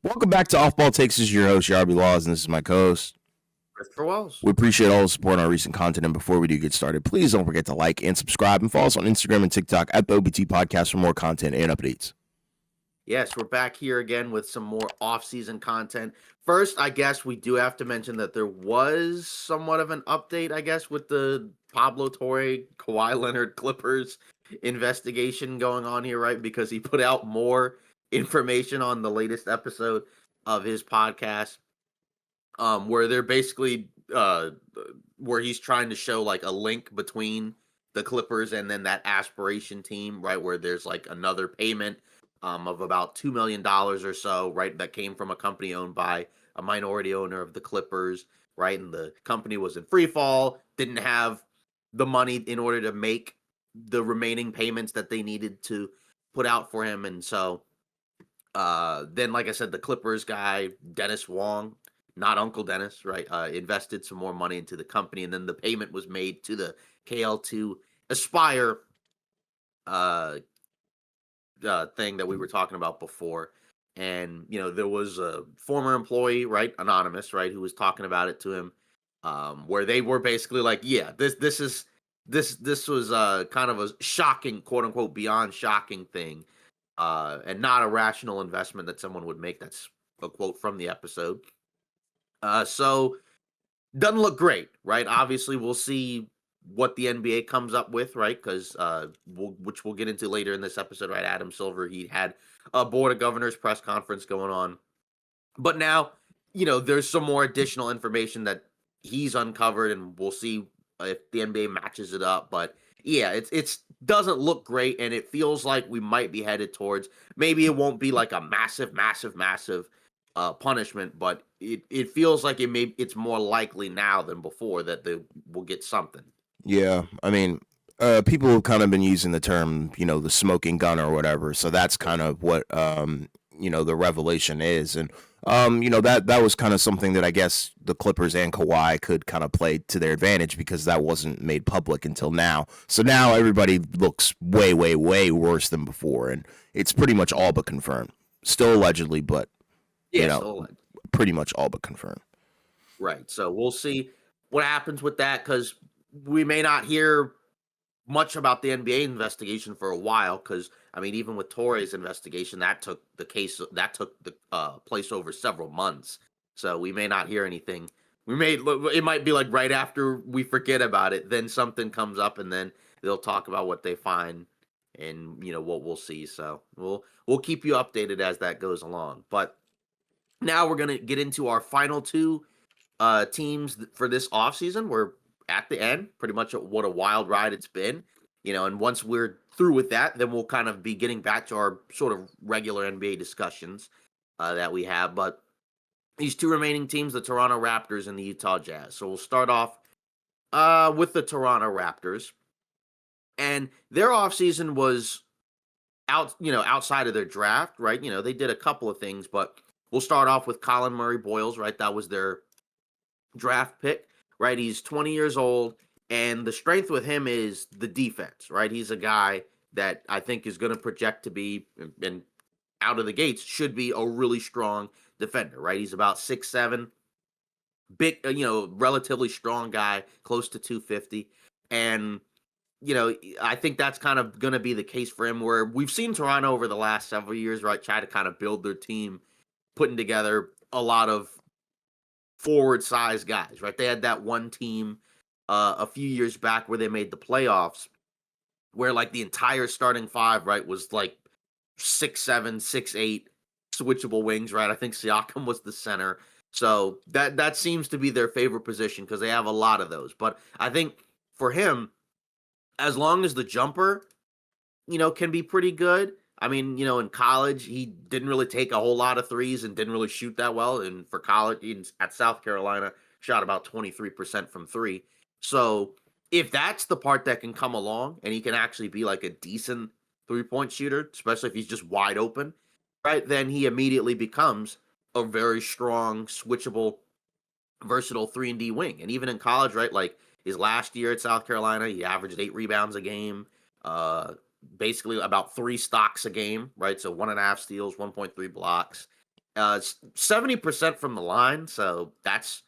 Welcome back to Off Ball Takes. This is your host, Yarby and this is my co-host. Christopher Wells. We appreciate all the support on our recent content. And before we do get started, please don't forget to like and subscribe and follow us on Instagram and TikTok at the OBT Podcast for more content and updates. Yes, we're back here again with some more off-season content. First, I guess we do have to mention that there was somewhat of an update, I guess, with the Pablo Torre, Kawhi Leonard Clippers investigation going on here, right? Because he put out more information on the latest episode of his podcast, where they're basically where he's trying to show like a link between the Clippers and then that aspiration team, right? Where there's like another payment of about $2 million or so, right? That came from a company owned by a minority owner of the Clippers, right? And the company was in free fall, didn't have the money in order to make the remaining payments that they needed to put out for him. And so then, like I said, the Clippers guy, Dennis Wong, not Uncle Dennis, right, invested some more money into the company. And then the payment was made to the KL2 Aspire thing that we were talking about before. And, you know, there was a former employee, right, anonymous, right, who was talking about it to him, where they were basically like, yeah, this was kind of a shocking, quote unquote, beyond shocking thing, and not a rational investment that someone would make. That's a quote from the episode. So doesn't look great, right? Obviously, we'll see what the NBA comes up with, right? Because which we'll get into later in this episode, right? Adam Silver, he had a Board of Governors press conference going on, but now, you know, there's some more additional information that he's uncovered, and we'll see if the NBA matches it up. But yeah, it's doesn't look great, and it feels like we might be headed towards, maybe it won't be like a massive punishment, but it feels like it's more likely now than before that they will get something. Yeah, I mean, people have kind of been using the term, the smoking gun or whatever. So that's kind of what, the revelation is. And, that was kind of something that I guess the Clippers and Kawhi could kind of play to their advantage because that wasn't made public until now. So now everybody looks way, way, way worse than before. And it's pretty much all but confirmed. Still allegedly, but, pretty much all but confirmed. Right. So we'll see what happens with that, because we may not hear much about the NBA investigation for a while. Because I mean, even with Torre's investigation, that took the place over several months. So we may not hear anything. It might be like right after we forget about it, then something comes up, and then they'll talk about what they find, and what we'll see. So we'll keep you updated as that goes along. But now we're gonna get into our final two teams for this offseason. We're at the end, pretty much what a wild ride it's been. And once we're through with that, then we'll kind of be getting back to our sort of regular NBA discussions that we have. But these two remaining teams, the Toronto Raptors and the Utah Jazz. So we'll start off with the Toronto Raptors. And their offseason was outside of their draft, right? They did a couple of things, but we'll start off with Colin Murray Boyles, right? That was their draft pick, right? He's 20 years old, and the strength with him is the defense, right? He's a guy that I think is going to project to be, and out of the gates, should be a really strong defender, right? He's about 6'7", big, relatively strong guy, close to 250. And, I think that's kind of going to be the case for him, where we've seen Toronto over the last several years, right, try to kind of build their team, putting together a lot of forward size guys, right? They had that one team a few years back where they made the playoffs, where like the entire starting five, right, was like 6'7", 6'8", switchable wings, right? I think Siakam was the center. So that seems to be their favorite position because they have a lot of those. But I think for him, as long as the jumper, can be pretty good. I mean, in college, he didn't really take a whole lot of threes and didn't really shoot that well. And for college, at South Carolina, shot about 23% from three. So if that's the part that can come along and he can actually be like a decent three-point shooter, especially if he's just wide open, right, then he immediately becomes a very strong, switchable, versatile 3-and-D wing. And even in college, right, like his last year at South Carolina, he averaged 8 rebounds a game, basically about 3 stocks a game, right? So 1.5 steals, 1.3 blocks. 70% from the line, so that's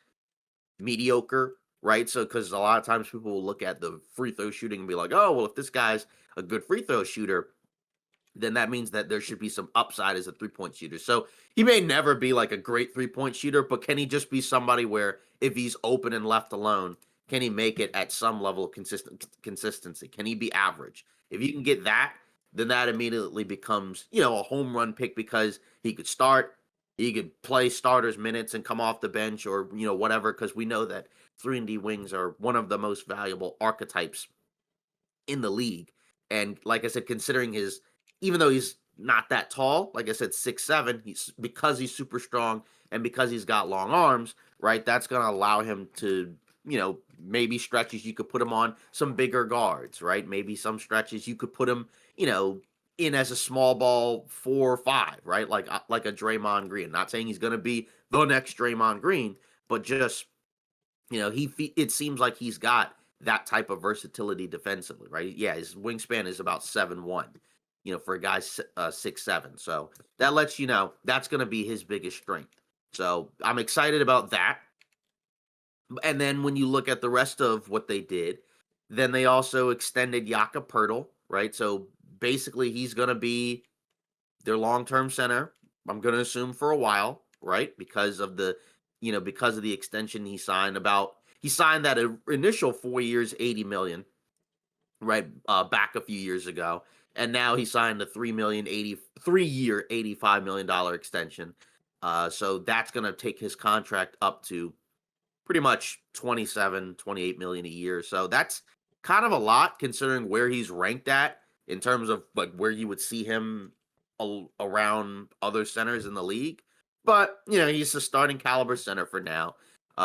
mediocre, right? So, because a lot of times people will look at the free throw shooting and be like, oh, well, if this guy's a good free throw shooter, then that means that there should be some upside as a 3-point shooter. So he may never be like a great 3-point shooter, but can he just be somebody where if he's open and left alone, can he make it at some level of consistency? Can he be average? If you can get that, then that immediately becomes, a home run pick because he could start, he could play starters minutes and come off the bench or, whatever, because we know that 3-and-D wings are one of the most valuable archetypes in the league. And like I said, considering even though he's not that tall, like I said, 6'7", because he's super strong and because he's got long arms, right? That's going to allow him to, maybe stretches you could put him on some bigger guards, right? Maybe some stretches you could put him, in as a small ball 4 or 5, right? Like a Draymond Green. Not saying he's going to be the next Draymond Green, but just it seems like he's got that type of versatility defensively, right? Yeah, his wingspan is about 7'1", for a guy 6'7". So that lets you know that's going to be his biggest strength. So I'm excited about that. And then when you look at the rest of what they did, then they also extended Jakob Poeltl, right? So basically he's going to be their long-term center, I'm going to assume for a while, right? Because of the extension he signed that initial 4 years, 80 million, right? Back a few years ago. And now he signed a 3-year, $85 million extension. So that's going to take his contract up to pretty much 27, 28 million a year. So that's kind of a lot considering where he's ranked at in terms of like where you would see him around other centers in the league. But, he's a starting caliber center for now.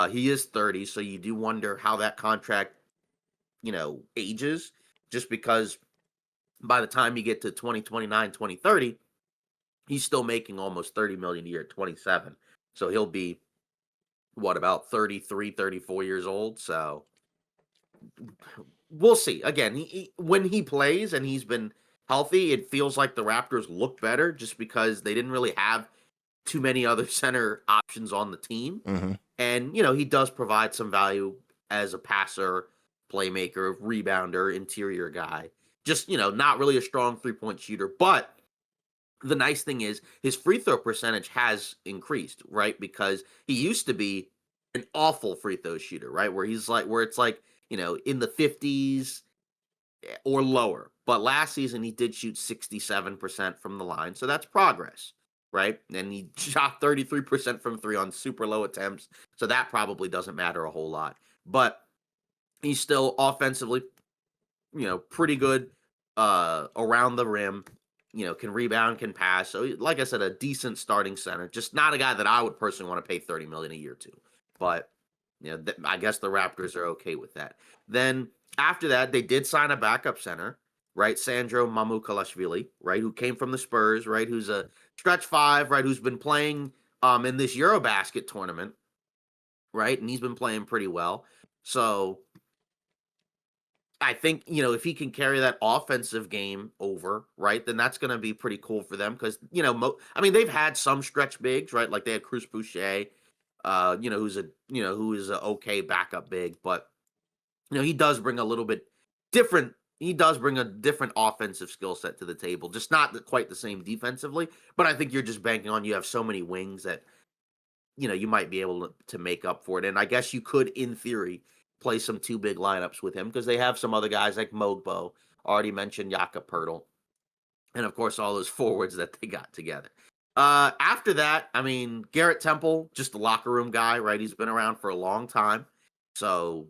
He is 30, so you do wonder how that contract, ages, just because by the time you get to 2029, 2030, he's still making almost 30 million a year at 27. So he'll be about 33, 34 years old. So we'll see. Again, when he plays and he's been healthy, it feels like the Raptors look better just because they didn't really have too many other center options on the team. Mm-hmm. And, he does provide some value as a passer, playmaker, rebounder, interior guy. Just, not really a strong 3-point shooter. But the nice thing is his free throw percentage has increased, right? Because he used to be an awful free throw shooter, right? Where it's like, in the 50s or lower. But last season he did shoot 67% from the line. So that's progress, right? And he shot 33% from 3 on super low attempts. So that probably doesn't matter a whole lot. But he's still offensively, pretty good around the rim, can rebound, can pass. So like I said, a decent starting center, just not a guy that I would personally want to pay 30 million a year to. But I guess the Raptors are okay with that. Then after that, they did sign a backup center, right? Sandro Mamukelashvili, right, who came from the Spurs, right, who's a stretch 5, right, who's been playing in this Eurobasket tournament, right, and he's been playing pretty well. So I think, if he can carry that offensive game over, right, then that's going to be pretty cool for them because, they've had some stretch bigs, right? Like they had Cruz Boucher, who is a okay backup big, but, he does bring a little bit different. He does bring a different offensive skill set to the table, just not quite the same defensively. But I think you're just banking on you have so many wings that, you might be able to make up for it. And I guess you could, in theory, play some 2 big lineups with him because they have some other guys like Mogbo, already mentioned Jakob Poeltl, and of course all those forwards that they got together. After that, Garrett Temple, just a locker room guy, right? He's been around for a long time, so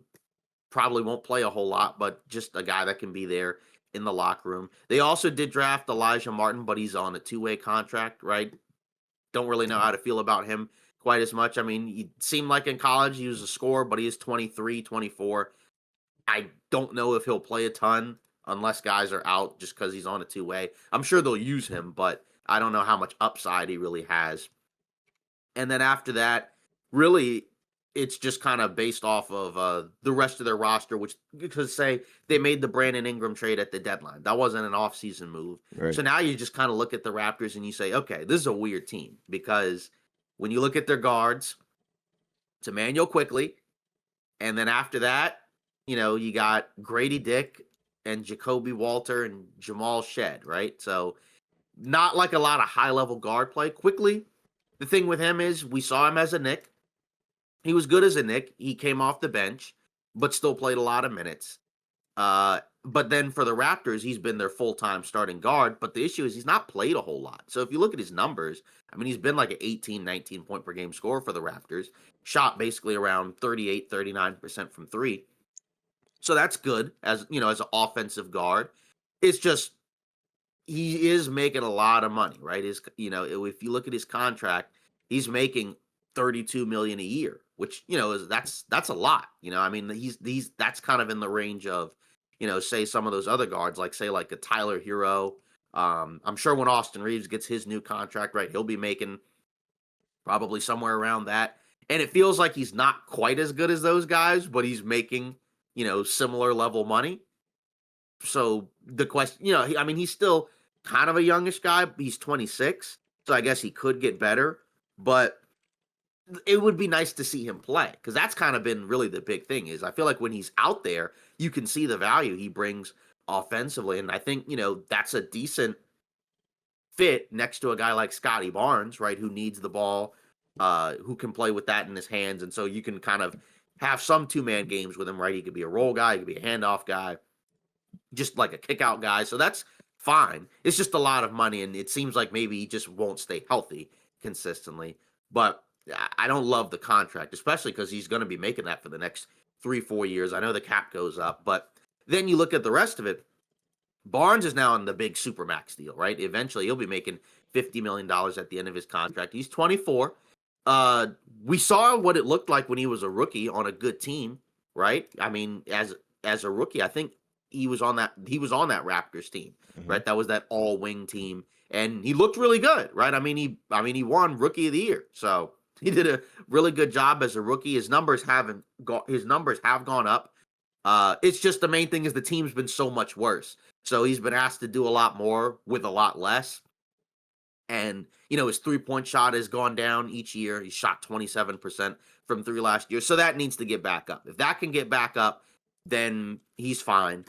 probably won't play a whole lot, but just a guy that can be there in the locker room. They also did draft Elijah Martin, but he's on a 2-way contract, right? Don't really know how to feel about him quite as much. He seemed like in college he was a scorer, but he is 23, 24. I don't know if he'll play a ton unless guys are out just because he's on a 2-way. I'm sure they'll use him, but I don't know how much upside he really has. And then after that, really, it's just kind of based off of the rest of their roster, which because say they made the Brandon Ingram trade at the deadline. That wasn't an offseason move. Right. So now you just kind of look at the Raptors and you say, okay, this is a weird team because when you look at their guards, it's Emmanuel Quickly, and then after that, you got Grady Dick and Jacoby Walter and Jamal Shed, right? So not like a lot of high level guard play. Quickly, the thing with him is we saw him as a Nick. He was good as a Nick. He came off the bench, but still played a lot of minutes. But then for the Raptors, he's been their full-time starting guard. But the issue is he's not played a whole lot. So if you look at his numbers, I mean, he's been like an 18, 19 point per game scorer for the Raptors. Shot basically around 38, 39% from three. So that's good as, as an offensive guard. It's just he is making a lot of money, right? If you look at his contract, he's making 32 million a year, which, that's a lot. I mean, he's that's kind of in the range of, say some of those other guards, like say like a Tyler Hero. I'm sure when Austin Reeves gets his new contract, right, he'll be making probably somewhere around that. And it feels like he's not quite as good as those guys, but he's making, similar level money. So the question, I mean, he's still kind of a youngish guy. He's 26, so I guess he could get better. But it would be nice to see him play, because that's kind of been really the big thing. Is I feel like when he's out there, you can see the value he brings offensively, and I think that's a decent fit next to a guy like Scotty Barnes, right, who needs the ball, who can play with that in his hands, and so you can kind of have some two-man games with him, right? He could be a roll guy, he could be a handoff guy, just like a kick out guy. So that's fine. It's just a lot of money, and it seems like maybe he just won't stay healthy consistently. But I don't love the contract, especially because he's going to be making that for the next 3-4 years. I know the cap goes up, but then you look at the rest of it. Barnes is now on the big supermax deal, right? Eventually he'll be making $50 million at the end of his contract. He's 24. We saw what it looked like when he was a rookie on a good team, right? I mean, as a rookie, I think he was on that Raptors team, right? That was that all wing team, and he looked really good, right? I mean, he won Rookie of the Year, so he did a really good job as a rookie. His numbers have gone up. It's just the main thing is the team's been so much worse, so he's been asked to do a lot more with a lot less. And, his 3-point shot has gone down each year. He shot 27% from three last year. So that needs to get back up. If that can get back up, then he's fine.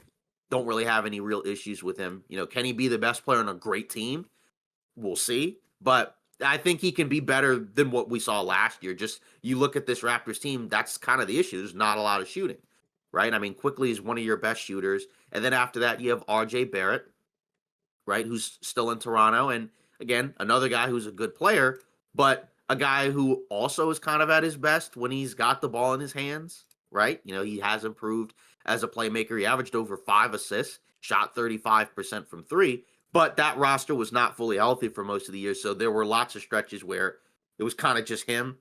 Don't really have any real issues with him. Can he be the best player on a great team? We'll see. But I think he can be better than what we saw last year. Just you look at this Raptors team, that's kind of the issue. There's not a lot of shooting, right? I mean, Quickly is one of your best shooters. And then after that, you have RJ Barrett, right, who's still in Toronto. And again, another guy who's a good player, but a guy who also is kind of at his best when he's got the ball in his hands, right? He has improved as a playmaker. He averaged over 5 assists, shot 35% from three, but that roster was not fully healthy for most of the year. So there were lots of stretches where it was kind of just him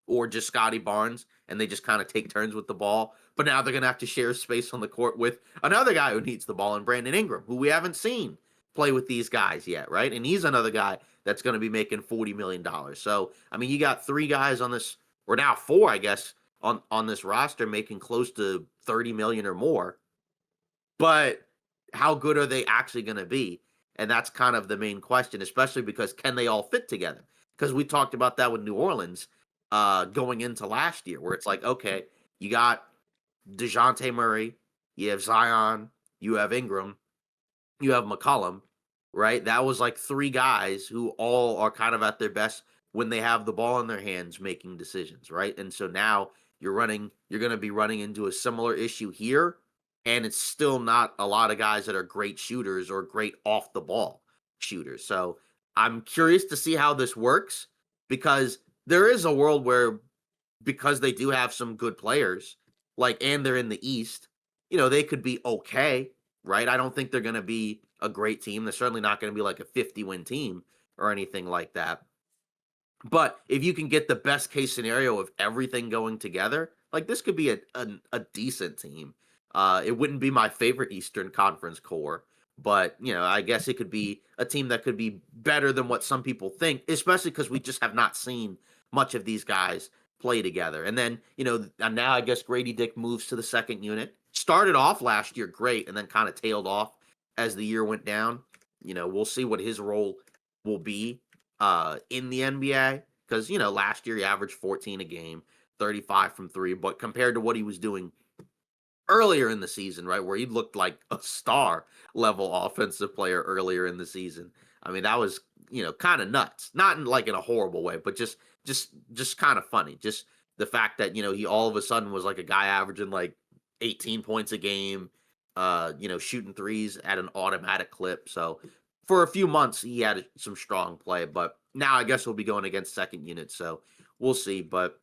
or just Scotty Barnes, and they just kind of take turns with the ball. But now they're going to have to share space on the court with another guy who needs the ball, and Brandon Ingram, who we haven't seen play with these guys yet, right? And he's another guy that's going to be making $40 million. So, I mean, you got 3 guys on this, or now 4, I guess, on this roster making close to 30 million or more. But how good are they actually going to be? And that's kind of the main question, especially because can they all fit together? Because we talked about that with New Orleans going into last year, where it's like, okay, you got DeJounte Murray, you have Zion, you have Ingram, you have McCollum, right? That was like 3 guys who all are kind of at their best when they have the ball in their hands making decisions, right? And so now you're going to be running into a similar issue here, and it's still not a lot of guys that are great shooters or great off the ball shooters. So I'm curious to see how this works, because there is a world where, because they do have some good players, like, and they're in the East, they could be okay, right? I don't think they're going to be a great team. They're certainly not going to be like a 50-win team or anything like that. But if you can get the best case scenario of everything going together, like, this could be a decent team. It wouldn't be my favorite Eastern Conference core, but, I guess it could be a team that could be better than what some people think, especially because we just have not seen much of these guys play together. And then, and now I guess Grady Dick moves to the second unit. Started off last year great and then kind of tailed off as the year went down. We'll see what his role will be in the NBA. because, last year he averaged 14 a game, 35 from three, but compared to what he was doing earlier in the season, right, where he looked like a star level offensive player earlier in the season. I mean, that was, kind of nuts. Not in like in a horrible way, but just kind of funny. Just the fact that, he all of a sudden was like a guy averaging like 18 points a game, shooting threes at an automatic clip. So for a few months he had some strong play, but now I guess we'll be going against second unit, so we'll see. But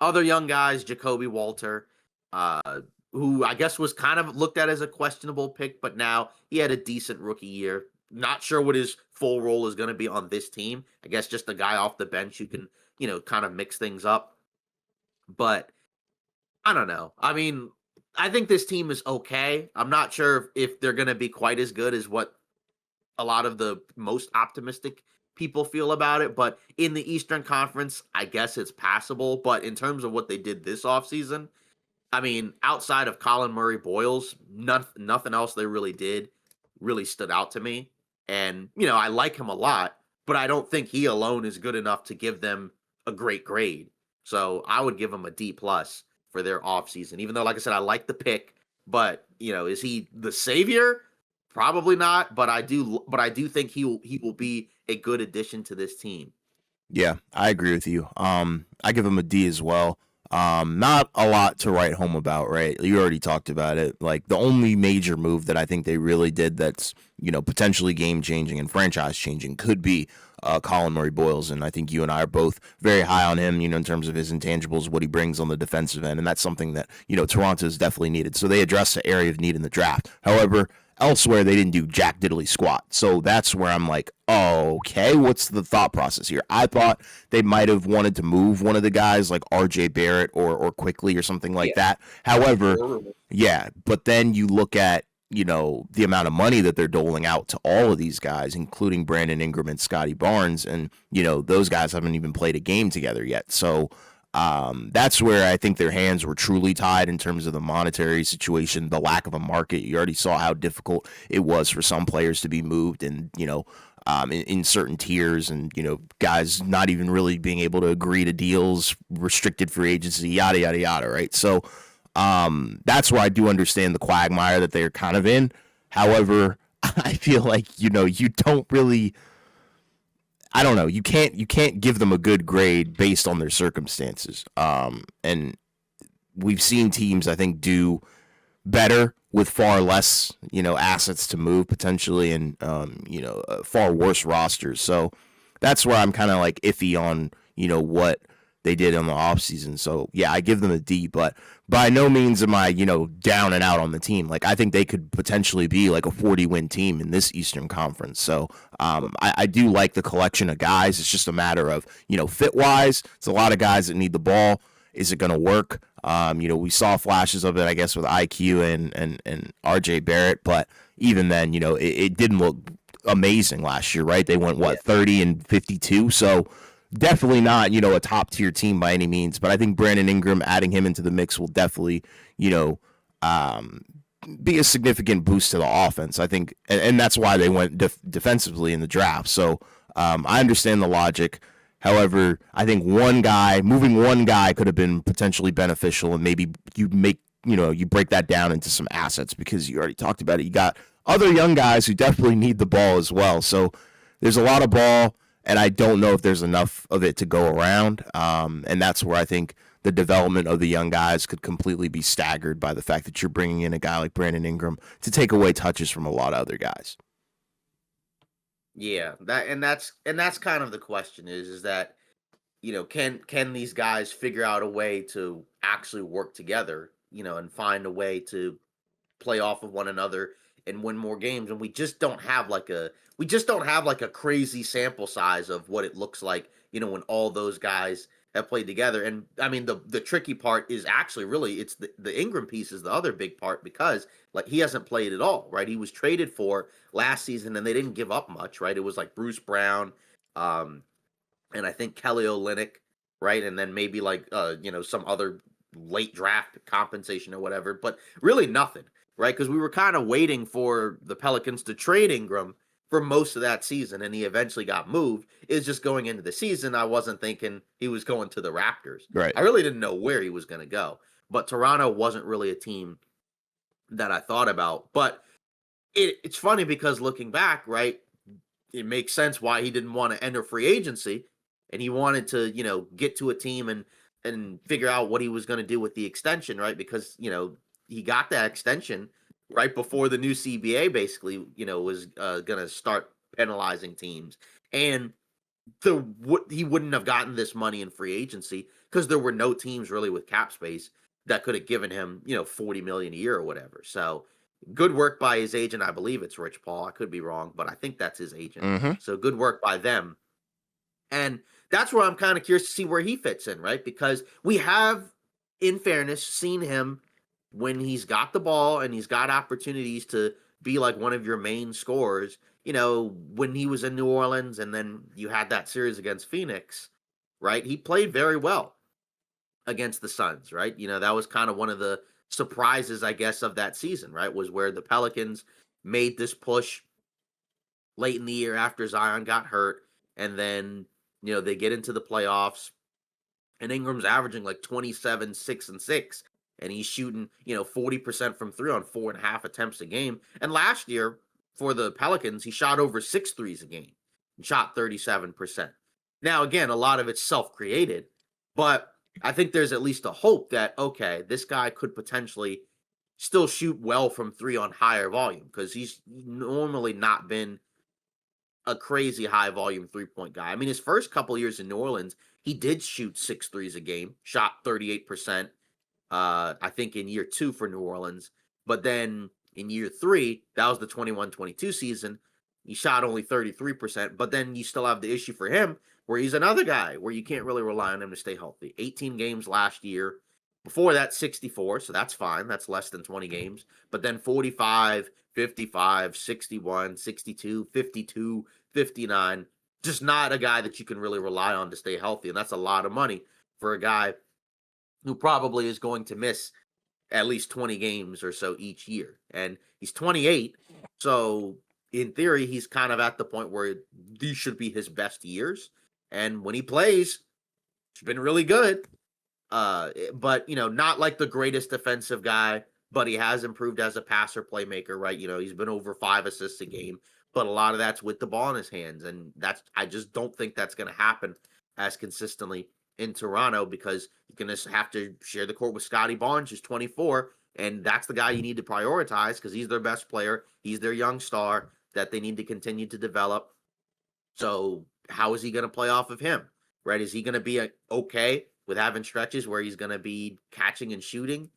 other young guys, Jacoby Walter, uh, who I guess was kind of looked at as a questionable pick, but now he had a decent rookie year. Not sure what his full role is going to be on this team. I guess just a guy off the bench who can, kind of mix things up. But I don't know. I mean, I think this team is okay. I'm not sure if they're going to be quite as good as what a lot of the most optimistic people feel about it. But in the Eastern Conference, I guess it's passable. But in terms of what they did this offseason, I mean, outside of Colin Murray Boyles, nothing else they really did really stood out to me. And, I like him a lot, but I don't think he alone is good enough to give them a great grade. So I would give him a D plus for their offseason, even though, like I said, I like the pick. But, is he the savior? Probably not, but I do think he will be a good addition to this team. Yeah, I agree with you. I give him a D as well. Not a lot to write home about, right? You already talked about it. Like the only major move that I think they really did that's, potentially game changing and franchise changing could be Colin Murray Boyles. And I think you and I are both very high on him, in terms of his intangibles, what he brings on the defensive end. And that's something that, Toronto's definitely needed. So they addressed the area of need in the draft. However, elsewhere, they didn't do jack diddly squat. So that's where I'm like, oh, okay, what's the thought process here? I thought they might have wanted to move one of the guys like RJ Barrett or Quickly or something like Yeah. that. However, yeah, but then you look at, the amount of money that they're doling out to all of these guys, including Brandon Ingram and Scotty Barnes. And, those guys haven't even played a game together yet. So that's where I think their hands were truly tied in terms of the monetary situation, the lack of a market. You already saw how difficult it was for some players to be moved, and in certain tiers, and guys not even really being able to agree to deals, restricted free agency, yada yada yada. Right, so that's where I do understand the quagmire that they're kind of in. However, I feel like you don't really. I don't know. You can't give them a good grade based on their circumstances. And we've seen teams, I think, do better with far less, assets to move potentially, and far worse rosters. So that's where I'm kind of like iffy on, what they did in the offseason. So yeah, I give them a D, but by no means am I, down and out on the team. Like I think they could potentially be like a 40-win team in this Eastern Conference. So I do like the collection of guys. It's just a matter of, fit wise. It's a lot of guys that need the ball. Is it going to work? We saw flashes of it, I guess, with IQ and RJ Barrett, but even then, it didn't look amazing last year, right? They went 30 and 52. So definitely not, a top tier team by any means. But I think Brandon Ingram, adding him into the mix, will definitely, be a significant boost to the offense. I think, and that's why they went defensively in the draft. So I understand the logic. However, I think moving one guy could have been potentially beneficial, and maybe you break that down into some assets, because you already talked about it. You got other young guys who definitely need the ball as well. So there's a lot of ball, and I don't know if there's enough of it to go around. And that's where I think the development of the young guys could completely be staggered by the fact that you're bringing in a guy like Brandon Ingram to take away touches from a lot of other guys. Yeah, that's kind of the question is that, can these guys figure out a way to actually work together, and find a way to play off of one another and win more games. And we just don't have like a crazy sample size of what it looks like, when all those guys have played together. And I mean, the tricky part is actually really it's the Ingram piece is the other big part, because like he hasn't played at all, right? He was traded for last season and they didn't give up much, right? It was like Bruce Brown, um, and I think Kelly Olynyk, right? And then maybe like some other late draft compensation or whatever, but really nothing, right? Because we were kind of waiting for the Pelicans to trade Ingram for most of that season, and he eventually got moved. Is just going into the season, I wasn't thinking he was going to the Raptors. Right. I really didn't know where he was going to go, but Toronto wasn't really a team that I thought about. But it's funny because looking back, right, it makes sense why he didn't want to enter free agency, and he wanted to, get to a team and figure out what he was going to do with the extension, right? Because he got that extension right before the new CBA basically, was going to start penalizing teams, and he wouldn't have gotten this money in free agency because there were no teams really with cap space that could have given him, 40 million a year or whatever. So good work by his agent. I believe it's Rich Paul. I could be wrong, but I think that's his agent. Mm-hmm. So good work by them. And that's where I'm kind of curious to see where he fits in, right? Because we have, in fairness, seen him when he's got the ball and he's got opportunities to be like one of your main scorers. When he was in New Orleans and then you had that series against Phoenix, right? He played very well against the Suns, right? That was kind of one of the surprises, I guess, of that season, right? Was where the Pelicans made this push late in the year after Zion got hurt. And then, they get into the playoffs and Ingram's averaging like 27, 6, and 6. And he's shooting, 40% from three on 4.5 attempts a game. And last year for the Pelicans, he shot over 6 threes a game and shot 37%. Now, again, a lot of it's self-created, but I think there's at least a hope that, okay, this guy could potentially still shoot well from three on higher volume because he's normally not been a crazy high volume 3-point guy. I mean, his first couple years in New Orleans, he did shoot 6 threes a game, shot 38%, I think in year 2 for New Orleans. But then in year 3, that was the 21-22 season, he shot only 33%. But then you still have the issue for him where he's another guy where you can't really rely on him to stay healthy. 18 games last year. Before that, 64, so that's fine. That's less than 20 games. But then 45, 55, 61, 62, 52, 59. Just not a guy that you can really rely on to stay healthy. And that's a lot of money for a guy who probably is going to miss at least 20 games or so each year. And he's 28. So in theory, he's kind of at the point where these should be his best years. And when he plays, it's been really good. But not like the greatest defensive guy, but he has improved as a passer playmaker, right? He's been over 5 assists a game, but a lot of that's with the ball in his hands. And I just don't think that's going to happen as consistently in Toronto because you're going to have to share the court with Scotty Barnes, who's 24. And that's the guy you need to prioritize because he's their best player. He's their young star that they need to continue to develop. So how is he going to play off of him, right? Is he going to be okay with having stretches where he's going to be catching and shooting,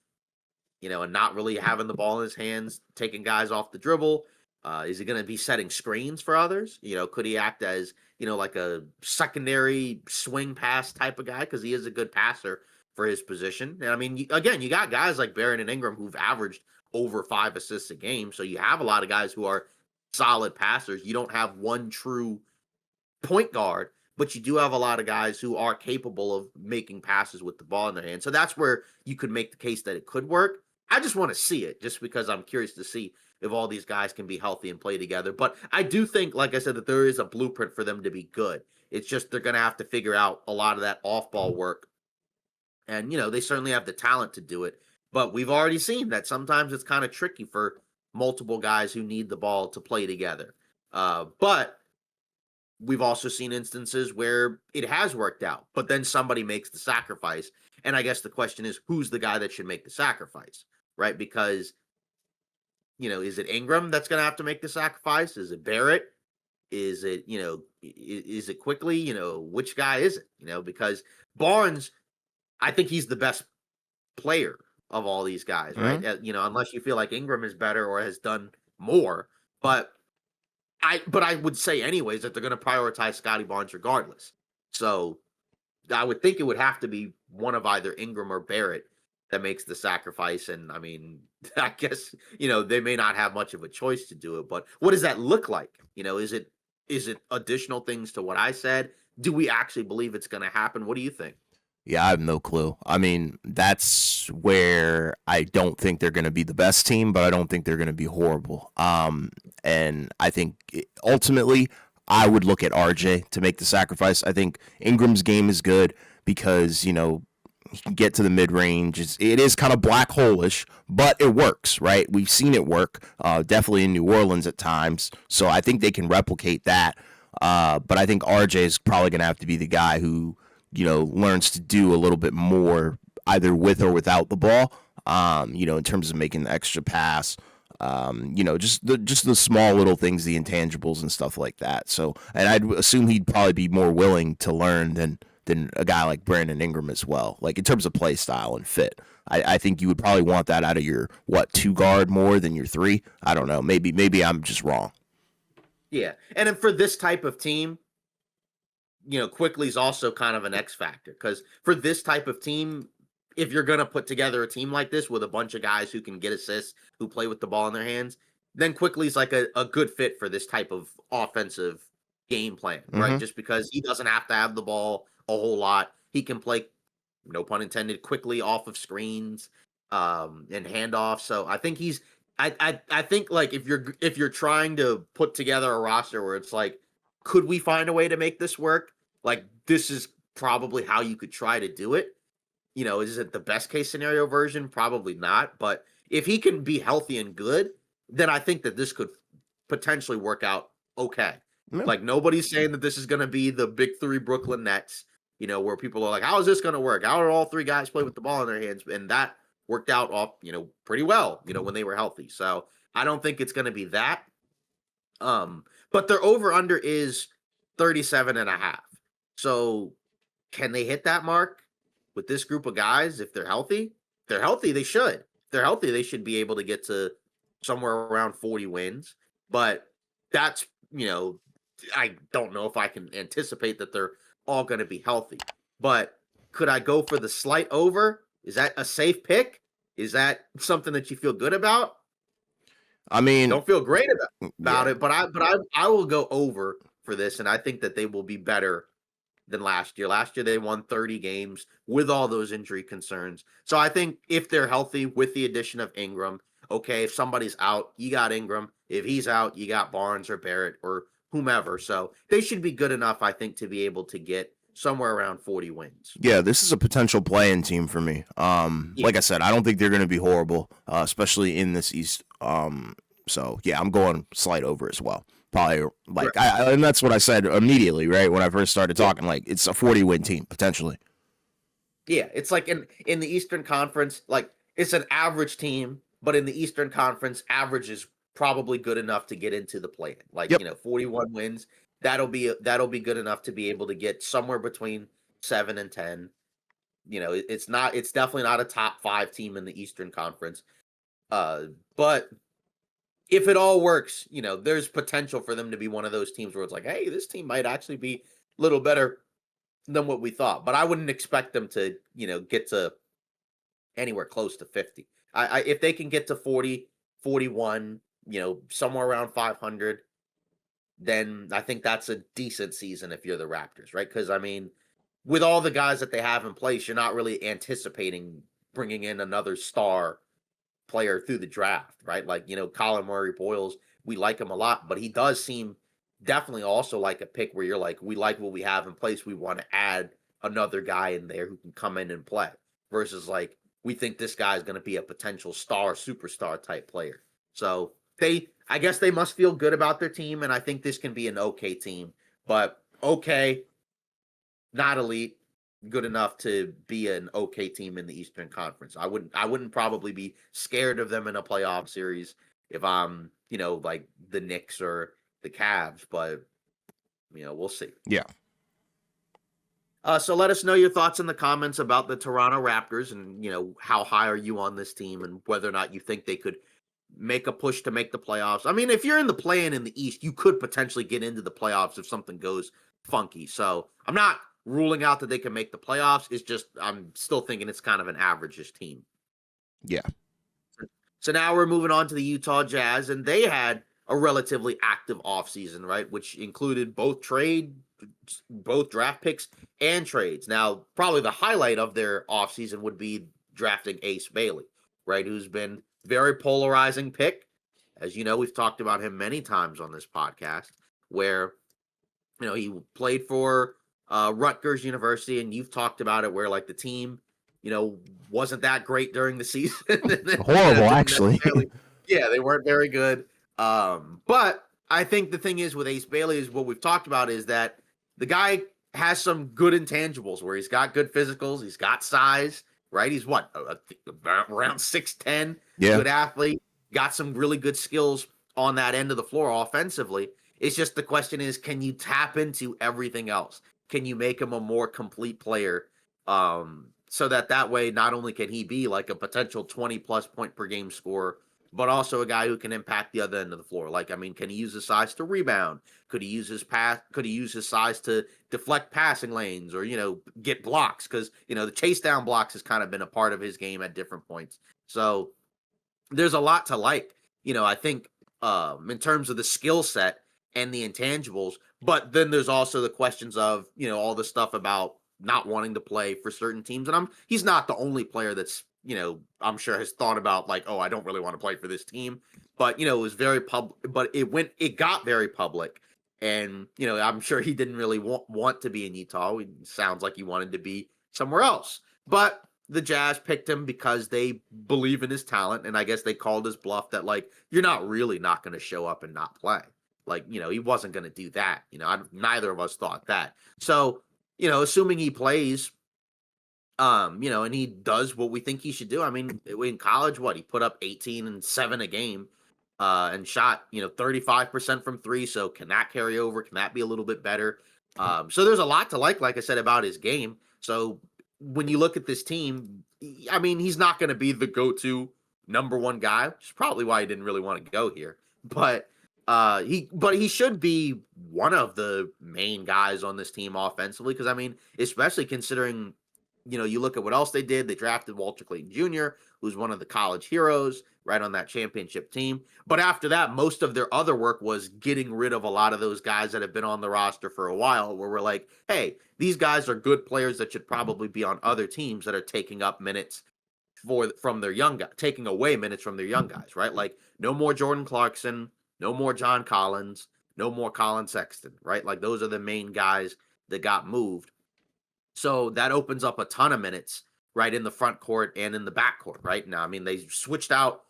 and not really having the ball in his hands, taking guys off the dribble? Is he going to be setting screens for others? Could he act as, like a secondary swing pass type of guy? Because he is a good passer for his position. And I mean, again, you got guys like Barron and Ingram who've averaged over 5 assists a game. So you have a lot of guys who are solid passers. You don't have one true point guard, but you do have a lot of guys who are capable of making passes with the ball in their hand. So that's where you could make the case that it could work. I just want to see it just because I'm curious to see if all these guys can be healthy and play together. But I do think, like I said, that there is a blueprint for them to be good. It's just they're going to have to figure out a lot of that off-ball work. And, they certainly have the talent to do it. But we've already seen that sometimes it's kind of tricky for multiple guys who need the ball to play together. But we've also seen instances where it has worked out, but then somebody makes the sacrifice. And I guess the question is, who's the guy that should make the sacrifice, right? Because, is it Ingram that's going to have to make the sacrifice? Is it Barrett? Is it, is it Quickly? Which guy is it? Because Barnes, I think he's the best player of all these guys, right? Mm-hmm. Unless you feel like Ingram is better or has done more. But I would say anyways that they're going to prioritize Scotty Barnes regardless. So I would think it would have to be one of either Ingram or Barrett that makes the sacrifice. And I mean, I guess, they may not have much of a choice to do it, but what does that look like? Is it additional things to what I said? Do we actually believe it's going to happen? What do you think? Yeah, I have no clue. I mean, that's where I don't think they're going to be the best team, but I don't think they're going to be horrible. And I think ultimately, I would look at RJ to make the sacrifice. I think Ingram's game is good because he can get to the mid range. It is kind of black hole-ish, but it works, right? We've seen it work, definitely in New Orleans at times. So I think they can replicate that. But I think RJ is probably going to have to be the guy who learns to do a little bit more either with or without the ball. In terms of making the extra pass, just the small little things, the intangibles and stuff like that. So, and I'd assume he'd probably be more willing to learn than a guy like Brandon Ingram as well. Like in terms of play style and fit, I think you would probably want that out of your two guard more than your three. I don't know. Maybe I'm just wrong. Yeah, and then for this type of team, Quickly's also kind of an X factor because for this type of team, if you're going to put together a team like this with a bunch of guys who can get assists, who play with the ball in their hands, then Quickly's like a good fit for this type of offensive game plan, right? Mm-hmm. Just because he doesn't have to have the ball a whole lot. He can play, no pun intended, quickly off of screens and handoffs. So I think I think like if you're trying to put together a roster where it's like, could we find a way to make this work? Like this is probably how you could try to do it. Is it the best case scenario version? Probably not. But if he can be healthy and good, then I think that this could potentially work out okay. Yeah. Like nobody's saying that this is going to be the big three Brooklyn Nets, where people are like, how is this going to work? How are all three guys play with the ball in their hands? And that worked out off, pretty well, when they were healthy. So I don't think it's going to be that. But their over under is 37.5. So can they hit that mark with this group of guys if they're healthy? If they're healthy, they should. If they're healthy, they should be able to get to somewhere around 40 wins. But that's, I don't know if I can anticipate that they're all going to be healthy. But could I go for the slight over? Is that a safe pick? Is that something that you feel good about? I mean, Don't feel great about yeah. it, but I will go over for this, and I think that they will be better than last year. Last year they won 30 games with all those injury concerns. So I think if they're healthy with the addition of Ingram, okay, if somebody's out, you got Ingram. If he's out, you got Barnes or Barrett or whomever. So they should be good enough, I think, to be able to get somewhere around 40 wins. Yeah, this is a potential play-in team for me. Yeah. Like I said, I don't think they're going to be horrible, especially in this East. So yeah, I'm going slight over as well. Probably like and that's what I said immediately, right when I first started talking. Like it's a 40-win team potentially. Yeah, it's like in the Eastern Conference, like it's an average team, but in the Eastern Conference, average is probably good enough to get into the play-in. Like, Yep. 41 wins, that'll be good enough to be able to get somewhere between 7 and 10. It's definitely not a top 5 team in the Eastern Conference. But if it all works, there's potential for them to be one of those teams where it's like, hey, this team might actually be a little better than what we thought. But I wouldn't expect them to, get to anywhere close to 50. If they can get to 40, 41, somewhere around 500, then I think that's a decent season if you're the Raptors, right? Because I mean, with all the guys that they have in place, you're not really anticipating bringing in another star player through the draft, right? Like, Colin Murray Boyles, we like him a lot, but he does seem definitely also like a pick where you're like, we like what we have in place. We want to add another guy in there who can come in and play versus like, we think this guy is going to be a potential star, superstar type player. So I guess they must feel good about their team. And I think this can be an okay team, but okay, not elite, good enough to be an okay team in the Eastern Conference. I wouldn't probably be scared of them in a playoff series if I'm, like the Knicks or the Cavs, but we'll see. Yeah. So let us know your thoughts in the comments about the Toronto Raptors and, how high are you on this team and whether or not you think they could make a push to make the playoffs. I mean, if you're in the play-in in the East, you could potentially get into the playoffs if something goes funky. So I'm not ruling out that they can make the playoffs. It's just I'm still thinking it's kind of an average-ish team. Yeah. So now we're moving on to the Utah Jazz, and they had a relatively active offseason, right? Which included both trades both draft picks and trades. Now, probably the highlight of their offseason would be drafting Ace Bailey, right? Who's been very polarizing pick. As you know, we've talked about him many times on this podcast, where he played for Rutgers University, and you've talked about it, where like the team, wasn't that great during the season. Horrible, actually. Yeah, they weren't very good. But I think the thing is with Ace Bailey is what we've talked about is that the guy has some good intangibles where he's got good physicals, he's got size, right? He's what, around 6'10", Yeah. good athlete, got some really good skills on that end of the floor offensively. It's just the question is, can you tap into everything else? Can you make him a more complete player? So that way, not only can he be like a potential 20-plus point per game scorer, but also a guy who can impact the other end of the floor. Like, I mean, can he use his size to rebound? Could he use his pass? Could he use his size to deflect passing lanes or, get blocks? Because, the chase down blocks has kind of been a part of his game at different points. So there's a lot to like, I think in terms of the skill set and the intangibles, but then there's also the questions of, all the stuff about not wanting to play for certain teams. And he's not the only player that's, I'm sure has thought about like, oh, I don't really want to play for this team. But, it was very public, but it got very public. And, I'm sure he didn't really want to be in Utah. It sounds like he wanted to be somewhere else. But the Jazz picked him because they believe in his talent. And I guess they called his bluff that, like, you're not really not going to show up and not play. Like, he wasn't going to do that. Neither of us thought that. So, assuming he plays, and he does what we think he should do. I mean, in college, he put up 18 and 7 a game, and shot, 35% from three. So can that carry over? Can that be a little bit better? So there's a lot to like I said, about his game. So when you look at this team, I mean, he's not going to be the go-to number one guy, which is probably why he didn't really want to go here. But he should be one of the main guys on this team offensively. Because I mean, especially considering, you look at what else they did. They drafted Walter Clayton Jr., who's one of the college heroes, right on that championship team. But after that, most of their other work was getting rid of a lot of those guys that have been on the roster for a while, where we're like, hey, these guys are good players that should probably be on other teams that are taking up minutes from their young guys, taking away minutes from their young guys, right? Like, no more Jordan Clarkson, no more John Collins, no more Colin Sexton, right? Like, those are the main guys that got moved. So that opens up a ton of minutes, right, in the front court and in the back court, right? Now, I mean, they switched out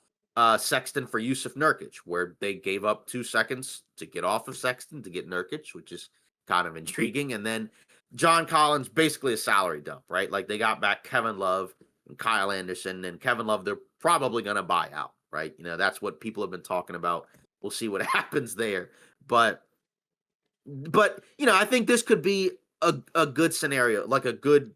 Sexton for Yusuf Nurkic, where they gave up 2 seconds to get off of Sexton to get Nurkic, which is kind of intriguing. And then John Collins, basically a salary dump, right? Like, they got back Kevin Love and Kyle Anderson, and Kevin Love, they're probably going to buy out, right? That's what people have been talking about. We'll see what happens there. But I think this could be a good scenario, like a good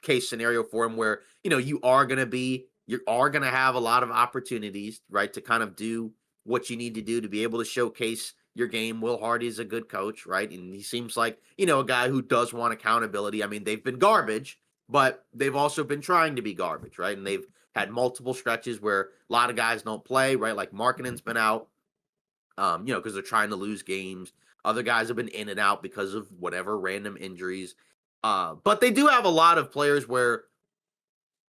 case scenario for him, where you are going to have a lot of opportunities, right, to kind of do what you need to do to be able to showcase your game. Will Hardy is a good coach, right? And he seems like, a guy who does want accountability. I mean, they've been garbage, but they've also been trying to be garbage, right? And they've had multiple stretches where a lot of guys don't play, right? Like Markkanen's been out, because they're trying to lose games. Other guys have been in and out because of whatever random injuries. But they do have a lot of players where,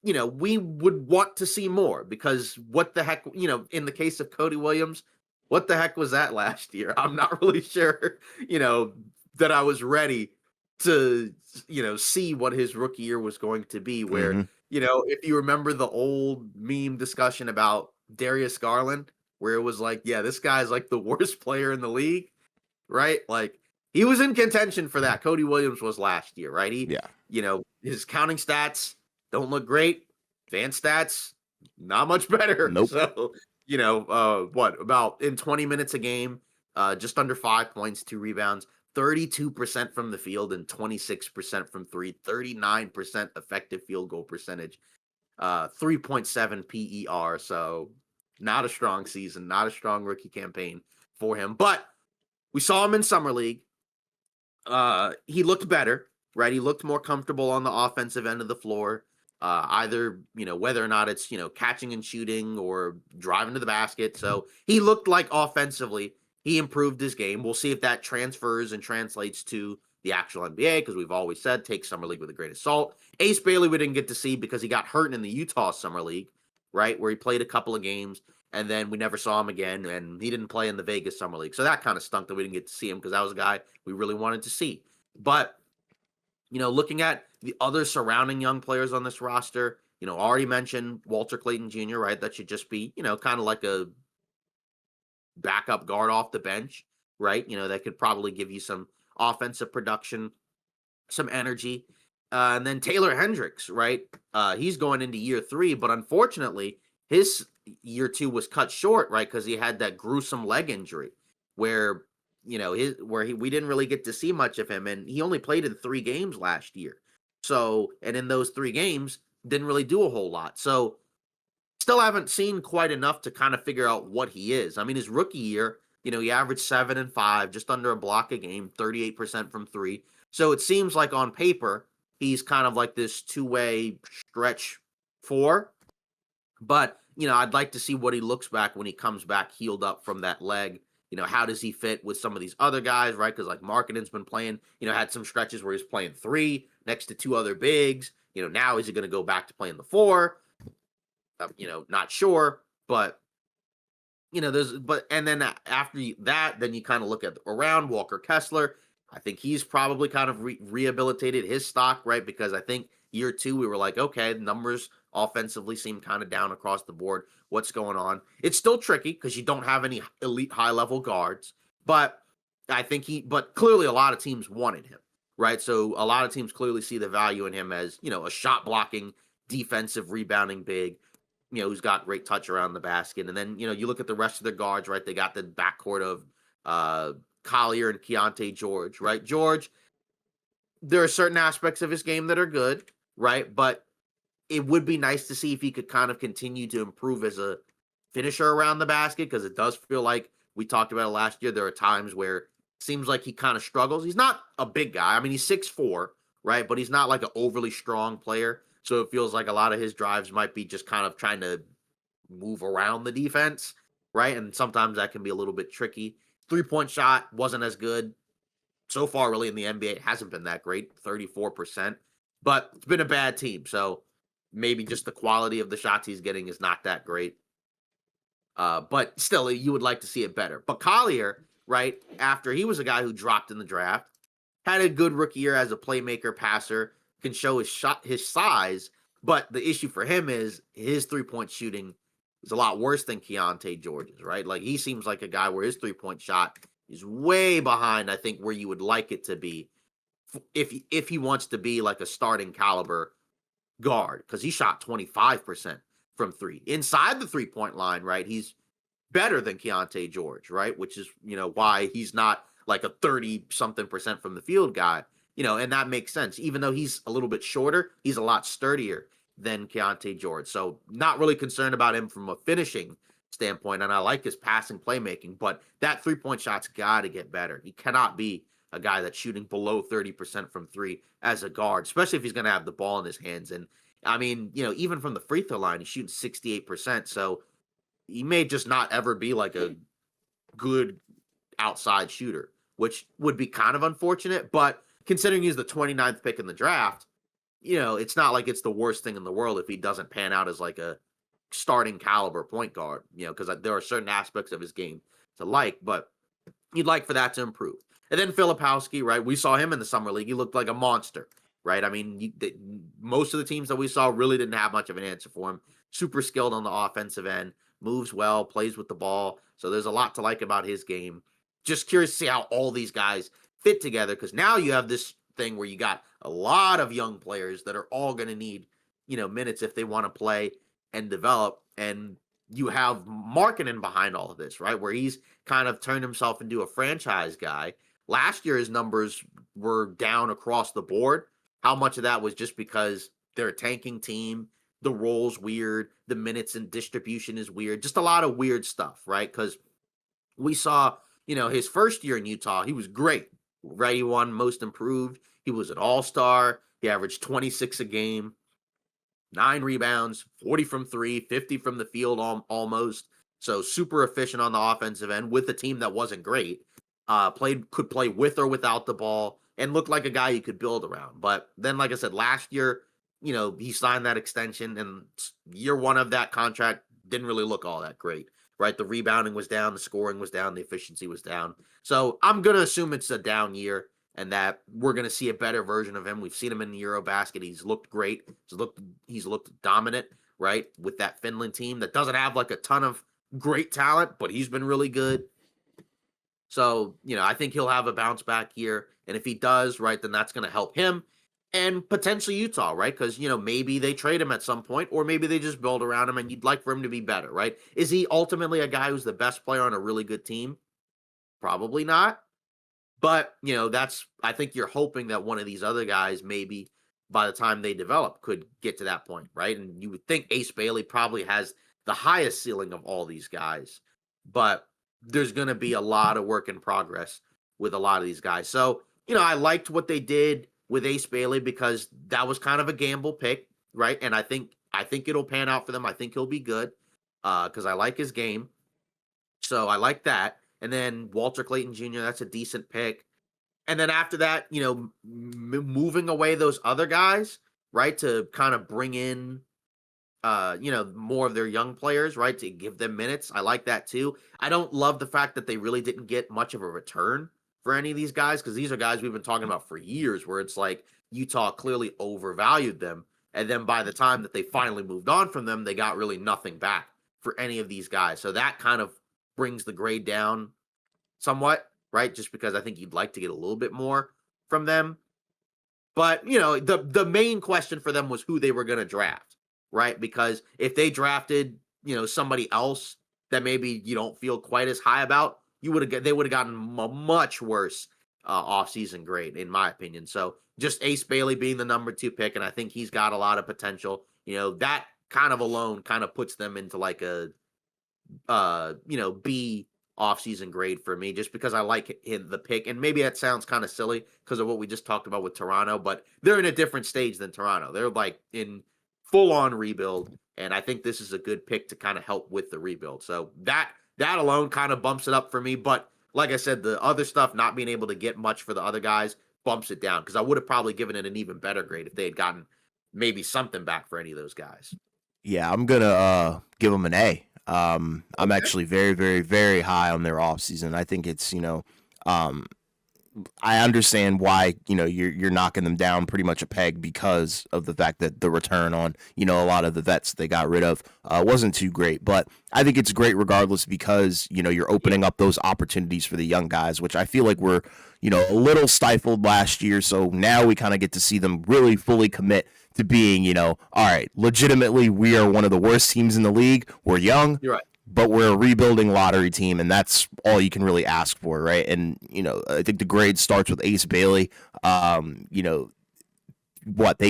we would want to see more, because what the heck, in the case of Cody Williams, what the heck was that last year? I'm not really sure, that I was ready to, see what his rookie year was going to be, where, if you remember the old meme discussion about Darius Garland, where it was like, yeah, this guy's like the worst player in the league, right? Like, he was in contention for that. Cody Williams was last year, right? His counting stats don't look great. Advanced stats, not much better. Nope. So, about in 20 minutes a game, just under 5 points, 2 rebounds, 32% from the field and 26% from three, 39% effective field goal percentage, 3.7 PER. So not a strong season, not a strong rookie campaign for him. But we saw him in Summer League. He looked better, right? He looked more comfortable on the offensive end of the floor. Either, whether or not it's, catching and shooting or driving to the basket. So he looked like offensively he improved his game. We'll see if that transfers and translates to the actual NBA, because we've always said take summer league with a grain of salt. Ace Bailey we didn't get to see because he got hurt in the Utah summer league, right, where he played a couple of games, and then we never saw him again, and he didn't play in the Vegas summer league. So that kind of stunk that we didn't get to see him, because that was a guy we really wanted to see. But looking at the other surrounding young players on this roster, already mentioned Walter Clayton Jr., right? That should just be, kind of like a backup guard off the bench, right? That could probably give you some offensive production, some energy. And then Taylor Hendricks, right? He's going into year 3, but unfortunately, his year 2 was cut short, right? Because he had that gruesome leg injury where, we didn't really get to see much of him. And he only played in 3 games last year. So, and in those 3 games, didn't really do a whole lot. So, still haven't seen quite enough to kind of figure out what he is. I mean, his rookie year, he averaged 7 and 5, just under a block a game, 38% from 3. So it seems like on paper, he's kind of like this two-way stretch 4. But, I'd like to see what he looks back when he comes back healed up from that leg. How does he fit with some of these other guys, right? Because like Markkanen's been playing, had some stretches where he's playing 3 next to 2 other bigs. Now is he going to go back to playing the 4? Not sure, but and then after that, then you kind of look at around Walker Kessler. I think he's probably kind of rehabilitated his stock, right? Because I think year 2, we were like, okay, the numbers offensively seem kind of down across the board. What's going on? It's still tricky because you don't have any elite high level guards, but I think but clearly a lot of teams wanted him, right? So a lot of teams clearly see the value in him as, a shot blocking, defensive rebounding big, who's got great touch around the basket. And then, you look at the rest of their guards, right? They got the backcourt of Collier and Keontae George, right? George, there are certain aspects of his game that are good, right? But it would be nice to see if he could kind of continue to improve as a finisher around the basket, because it does feel like, we talked about it last year, there are times where it seems like he kind of struggles. He's not a big guy. I mean, he's 6'4", right? But he's not like an overly strong player. So it feels like a lot of his drives might be just kind of trying to move around the defense, right? And sometimes that can be a little bit tricky. 3-point shot wasn't as good. So far, really, in the NBA, it hasn't been that great, 34%. But it's been a bad team. So maybe just the quality of the shots he's getting is not that great. But still, you would like to see it better. But Collier, right, after he was a guy who dropped in the draft, had a good rookie year as a playmaker, passer, can show his size, but the issue for him is his 3-point shooting is a lot worse than Keontae George's, right? Like, he seems like a guy where his 3-point shot is way behind, I think, where you would like it to be if he wants to be like a starting caliber guard, because he shot 25% from 3 inside the 3-point line, right? He's better than Keontae George, right? Which is, why he's not like a 30-something% from the field guy. And that makes sense. Even though he's a little bit shorter, he's a lot sturdier than Keontae George. So not really concerned about him from a finishing standpoint. And I like his passing playmaking, but that 3-point shot's got to get better. He cannot be a guy that's shooting below 30% from 3 as a guard, especially if he's going to have the ball in his hands. And I mean, even from the free throw line, he's shooting 68%. So he may just not ever be like a good outside shooter, which would be kind of unfortunate. But considering he's the 29th pick in the draft, it's not like it's the worst thing in the world if he doesn't pan out as like a starting caliber point guard, because there are certain aspects of his game to like, but you'd like for that to improve. And then Filipowski, right? We saw him in the summer league. He looked like a monster, right? I mean, most of the teams that we saw really didn't have much of an answer for him. Super skilled on the offensive end, moves well, plays with the ball. So there's a lot to like about his game. Just curious to see how all these guys fit together, because now you have this thing where you got a lot of young players that are all going to need, minutes if they want to play and develop. And you have Markkanen behind all of this, right? Where he's kind of turned himself into a franchise guy. Last year, his numbers were down across the board. How much of that was just because they're a tanking team, the role's weird, the minutes and distribution is weird, just a lot of weird stuff, right? Because we saw, his first year in Utah, he was great, right? He won most improved. He was an all-star. He averaged 26 a game, 9 rebounds, 40 from 3, 50 from the field almost. So super efficient on the offensive end with a team that wasn't great. Could play with or without the ball, and looked like a guy you could build around. But then, like I said, last year, he signed that extension, and year one of that contract didn't really look all that great, right? The rebounding was down, the scoring was down, the efficiency was down. So I'm going to assume it's a down year and that we're going to see a better version of him. We've seen him in the Eurobasket. He's looked great. He's looked dominant, right? With that Finland team that doesn't have like a ton of great talent, but he's been really good. So, I think he'll have a bounce back year. And if he does, right, then that's going to help him and potentially Utah, right? Because, maybe they trade him at some point, or maybe they just build around him and you'd like for him to be better, right? Is he ultimately a guy who's the best player on a really good team? Probably not. But, I think you're hoping that one of these other guys, maybe by the time they develop, could get to that point, right? And you would think Ace Bailey probably has the highest ceiling of all these guys. But there's going to be a lot of work in progress with a lot of these guys. So, I liked what they did with Ace Bailey because that was kind of a gamble pick, right? And I think it'll pan out for them. I think he'll be good because I like his game. So I like that. And then Walter Clayton Jr., that's a decent pick. And then after that, moving away those other guys, right, to kind of bring in more of their young players, right, to give them minutes. I like that too. I don't love the fact that they really didn't get much of a return for any of these guys because these are guys we've been talking about for years where it's like Utah clearly overvalued them. And then by the time that they finally moved on from them, they got really nothing back for any of these guys. So that kind of brings the grade down somewhat, right? Just because I think you'd like to get a little bit more from them. But, the main question for them was who they were going to draft, right? Because if they drafted, somebody else that maybe you don't feel quite as high about, they would have gotten a much worse offseason grade, in my opinion. So just Ace Bailey being the number 2 pick, and I think he's got a lot of potential. That kind of alone kind of puts them into like a B offseason grade for me, just because I like the pick. And maybe that sounds kind of silly because of what we just talked about with Toronto, but they're in a different stage than Toronto. They're like in full on rebuild. And I think this is a good pick to kind of help with the rebuild. So that alone kind of bumps it up for me. But like I said, the other stuff, not being able to get much for the other guys, bumps it down because I would have probably given it an even better grade if they had gotten maybe something back for any of those guys. Yeah, I'm gonna give them an A. I'm actually very, very, very high on their offseason. I think it's, I understand why, you're knocking them down pretty much a peg because of the fact that the return on, a lot of the vets they got rid of wasn't too great. But I think it's great regardless because, you're opening up those opportunities for the young guys, which I feel like we're, a little stifled last year. So now we kind of get to see them really fully commit to being, all right, legitimately, we are one of the worst teams in the league. We're young. You're right. But we're a rebuilding lottery team, and that's all you can really ask for, right? And, I think the grade starts with Ace Bailey. They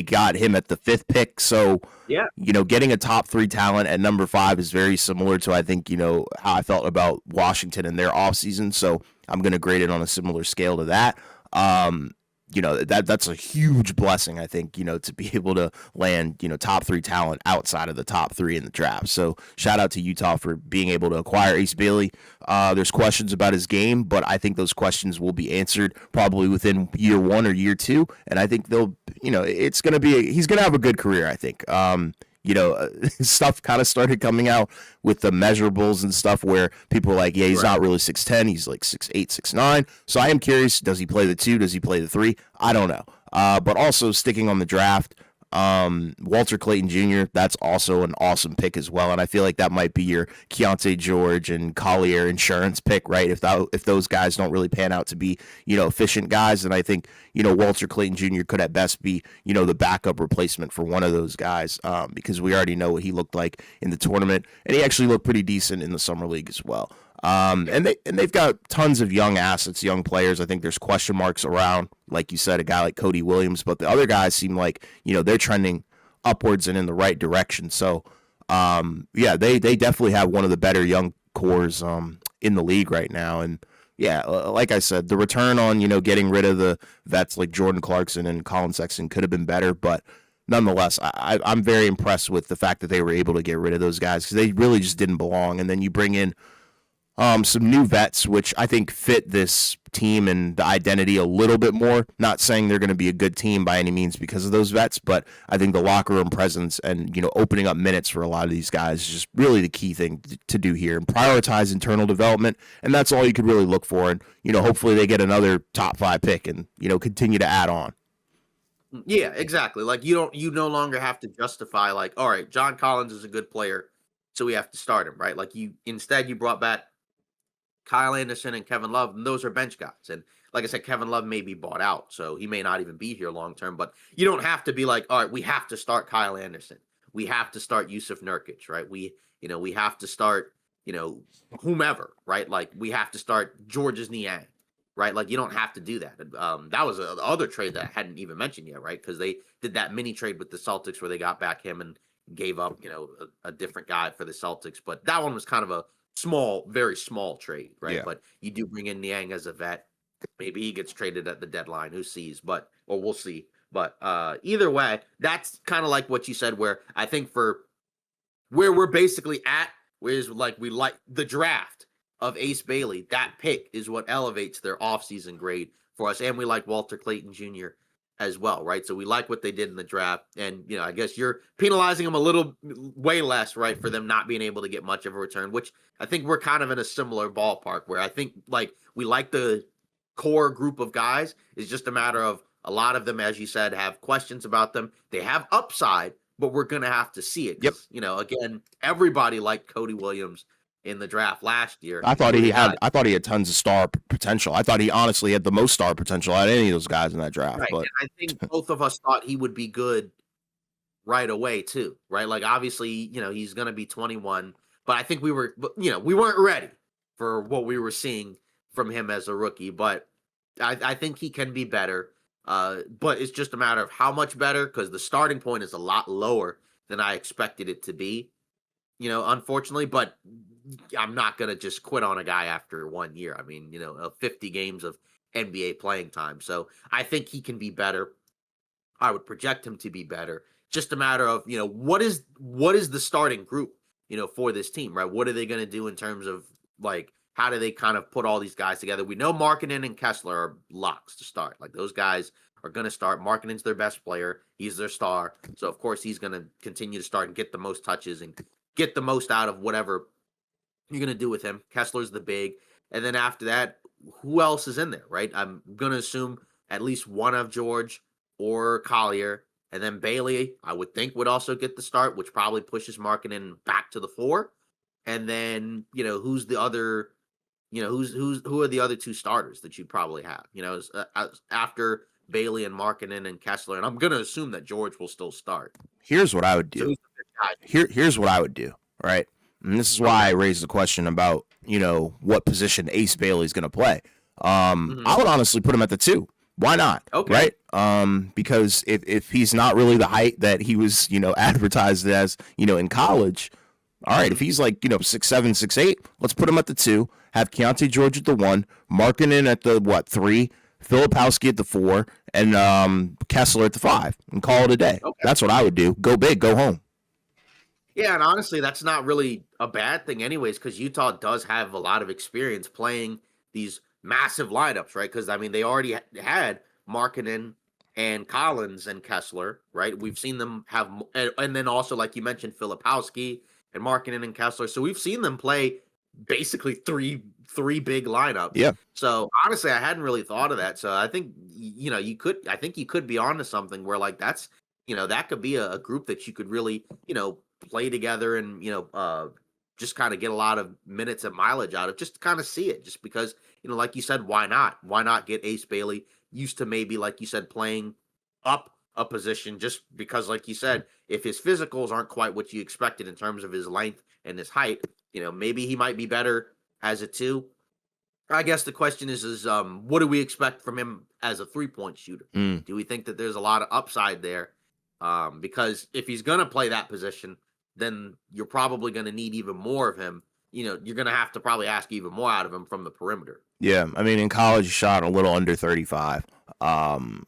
got him at the 5th pick. So, yeah, getting a top 3 talent at number 5 is very similar to, I think, how I felt about Washington and their offseason. So I'm going to grade it on a similar scale to that. That's a huge blessing, I think, to be able to land, top 3 talent outside of the top 3 in the draft. So shout out to Utah for being able to acquire Ace Bailey. There's questions about his game, but I think those questions will be answered probably within year 1 or year 2. And I think he's going to have a good career, I think. Stuff kind of started coming out with the measurables and stuff where people were like, yeah, he's not really 6'10", he's like 6'8", 6'9". So I am curious, does he play the 2? Does he play the 3? I don't know. But also sticking on the draft, Walter Clayton Jr., that's also an awesome pick as well. And I feel like that might be your Keontae George and Collier insurance pick, right? If those guys don't really pan out to be, efficient guys, then I think, Walter Clayton Jr. could at best be, the backup replacement for one of those guys because we already know what he looked like in the tournament. And he actually looked pretty decent in the summer league as well. And they've got tons of young assets, young players. I think there's question marks around, like you said, a guy like Cody Williams, but the other guys seem like, they're trending upwards and in the right direction. So, they definitely have one of the better young cores in the league right now. And yeah, like I said, the return on, getting rid of the vets like Jordan Clarkson and Colin Sexton could have been better, but nonetheless, I'm very impressed with the fact that they were able to get rid of those guys because they really just didn't belong. And then you bring in some new vets, which I think fit this team and the identity a little bit more. Not saying they're going to be a good team by any means because of those vets, but I think the locker room presence and, opening up minutes for a lot of these guys is just really the key thing to do here, and prioritize internal development. And that's all you could really look for. And, hopefully they get another top 5 pick and, continue to add on. Yeah, exactly. Like you no longer have to justify like, all right, John Collins is a good player, so we have to start him, right? Like you brought back Kyle Anderson and Kevin Love, and those are bench guys. And like I said, Kevin Love may be bought out, so he may not even be here long term. But you don't have to be like, all right, we have to start Kyle Anderson. We have to start Yusuf Nurkic, right? We have to start, whomever, right? Like we have to start Georges Niang, right? Like you don't have to do that. That was the other trade that I hadn't even mentioned yet, right? Because they did that mini trade with the Celtics where they got back him and gave up, a different guy for the Celtics. But that one was kind of a small, very small trade, right? Yeah. But you do bring in Niang as a vet. Maybe he gets traded at the deadline. Who sees? Or we'll see. But either way, that's kind of like what you said, where I think for where we're basically at, is like we like the draft of Ace Bailey. That pick is what elevates their offseason grade for us. And we like Walter Clayton Jr. as well, right? So we like what they did in the draft. And, I guess you're penalizing them a little way less, right, for them not being able to get much of a return, which I think we're kind of in a similar ballpark where I think like we like the core group of guys. It's just a matter of a lot of them, as you said, have questions about them. They have upside, but we're going to have to see it. Yep. Again, everybody liked Cody Williams in the draft last year. I thought he had tons of star potential. I thought he honestly had the most star potential out of any of those guys in that draft. Right. But And I think both of us thought he would be good right away too, right? Like obviously, he's going to be 21, but I think we weren't ready for what we were seeing from him as a rookie. But I think he can be better. But it's just a matter of how much better, because the starting point is a lot lower than I expected it to be. Unfortunately, but I'm not going to just quit on a guy after 1 year. I mean, 50 games of NBA playing time. So I think he can be better. I would project him to be better. Just a matter of, what is the starting group, for this team, right? What are they going to do in terms of like, how do they kind of put all these guys together? We know Markkanen and Kessler are locks to start. Like those guys are going to start. Markkanen's their best player. He's their star. So of course he's going to continue to start and get the most touches and get the most out of whatever you're going to do with him. Kessler's the big. And then after that, who else is in there, right? I'm going to assume at least one of George or Collier. And then Bailey, I would think, would also get the start, which probably pushes Markkanen back to the 4. And then, who's the other, who are the other 2 starters that you'd probably have, after Bailey and Markkanen and Kessler. And I'm going to assume that George will still start. Here's what I would do. Here's what I would do, right? And this is why I raised the question about, what position Ace Bailey's going to play. I would honestly put him at the 2. Why not? Okay. Right? Because if he's not really the height that he was, advertised as, in college, all right, if he's like, 6'7", 6'8", let's put him at the 2, have Keontae George at the 1, Markkanen at the 3, Filipowski at the 4, and Kessler at the 5, and call it a day. Okay. That's what I would do. Go big, go home. Yeah, and honestly, that's not really a bad thing anyways, because Utah does have a lot of experience playing these massive lineups, right? Because, I mean, they already had Markkanen and Collins and Kessler, right? We've seen them have, and then also, like you mentioned, Filipowski and Markkanen and Kessler. So we've seen them play basically three big lineups. Yeah. So honestly, I hadn't really thought of that. So I think, you could be onto something where like that's, that could be a group that you could really, play together and, just kind of get a lot of minutes and mileage out of, just to kind of see it, just because, like you said, why not? Why not get Ace Bailey used to maybe, like you said, playing up a position, just because, like you said, if his physicals aren't quite what you expected in terms of his length and his height, maybe he might be better as a 2. I guess the question is what do we expect from him as a 3-point shooter? Do we think that there's a lot of upside there? Because if he's going to play that position, then you're probably going to need even more of him. You're going to have to probably ask even more out of him from the perimeter. Yeah, I mean, in college, he shot a little under 35.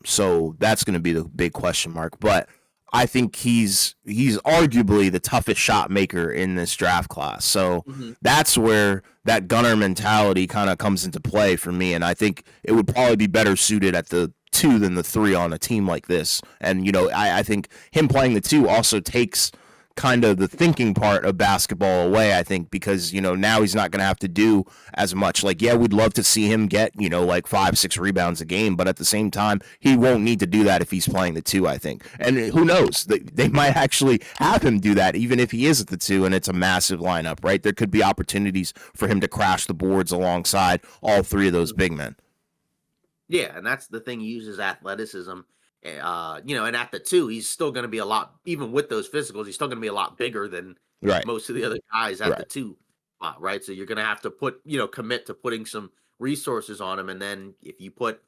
So that's going to be the big question mark. But I think he's arguably the toughest shot maker in this draft class. So Mhm. that's where that gunner mentality kind of comes into play for me. And I think it would probably be better suited at the 2 than the 3 on a team like this. And, I think him playing the 2 also takes kind of the thinking part of basketball away, I think, because, now he's not going to have to do as much. Like, yeah, we'd love to see him get, like 5, 6 rebounds a game, but at the same time, he won't need to do that if he's playing the 2, I think. And who knows? They might actually have him do that, even if he is at the 2 and it's a massive lineup, right? There could be opportunities for him to crash the boards alongside all 3 of those big men. Yeah, and that's the thing. He uses athleticism. And at the 2, he's still going to be a lot, even with those physicals, he's still going to be a lot bigger than Right. most of the other guys at the Right. 2 spot, right? So you're going to have to commit to putting some resources on him. And then if you put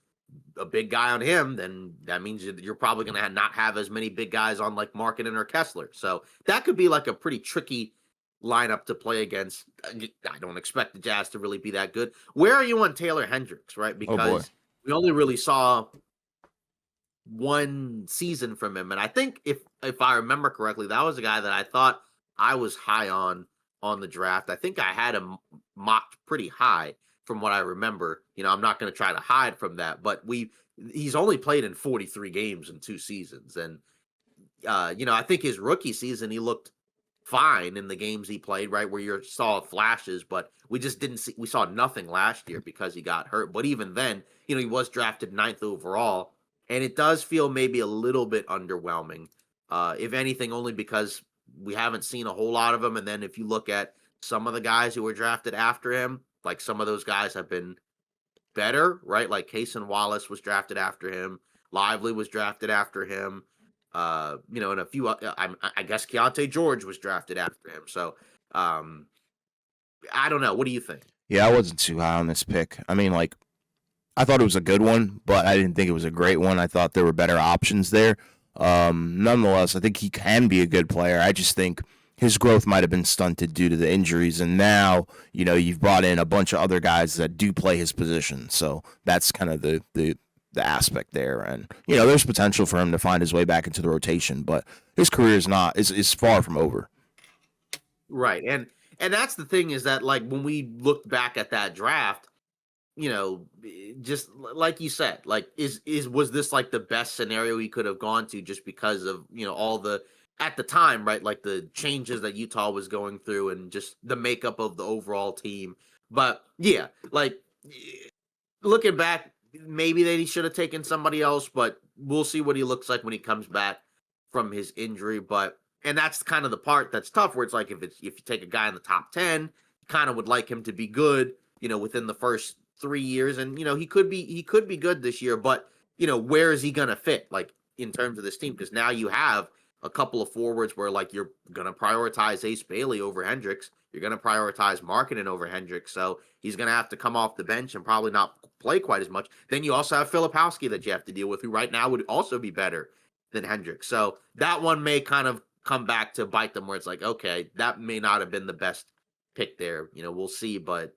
a big guy on him, then that means you're probably going to not have as many big guys on like Markkanen or Kessler. So that could be like a pretty tricky lineup to play against. I don't expect the Jazz to really be that good. Where are you on Taylor Hendricks, right? Oh, boy. Because we only really saw one season from him, and I think if I remember correctly, that was a guy that I thought I was high on the draft. I think I had him mocked pretty high from what I remember. I'm not going to try to hide from that, but he's only played in 43 games in 2 seasons, and I think his rookie season he looked fine in the games he played, right, where you saw flashes, but we saw nothing last year because he got hurt. But even then, he was drafted 9th overall, and it does feel maybe a little bit underwhelming, if anything, only because we haven't seen a whole lot of him. And then if you look at some of the guys who were drafted after him, like some of those guys have been better, right? Like Cason Wallace was drafted after him, Lively was drafted after him. And a few, I guess Keontae George was drafted after him. So, I don't know. What do you think? Yeah, I wasn't too high on this pick. I mean, like, I thought it was a good one, but I didn't think it was a great one. I thought there were better options there. Nonetheless, I think he can be a good player. I just think his growth might have been stunted due to the injuries, and now you've brought in a bunch of other guys that do play his position. So that's kind of the aspect there, and there's potential for him to find his way back into the rotation, but his career is far from over. Right, and that's the thing is that like when we looked back at that draft, just like you said, like was this like the best scenario he could have gone to just because of all the at the time, right, like the changes that Utah was going through and just the makeup of the overall team. But yeah, like looking back, maybe they should have taken somebody else, but we'll see what he looks like when he comes back from his injury. But and that's kind of the part that's tough, where it's like if you take a guy in the top 10, you kind of would like him to be good, within the first 3 years, and he could be good this year, but where is he gonna fit, like in terms of this team? Because now you have a couple of forwards where like you're gonna prioritize Ace Bailey over Hendricks, you're gonna prioritize Markkanen over Hendricks, so he's gonna have to come off the bench and probably not play quite as much. Then you also have Filipowski that you have to deal with, who right now would also be better than Hendricks. So that one may kind of come back to bite them, where it's like, okay, that may not have been the best pick there. We'll see, but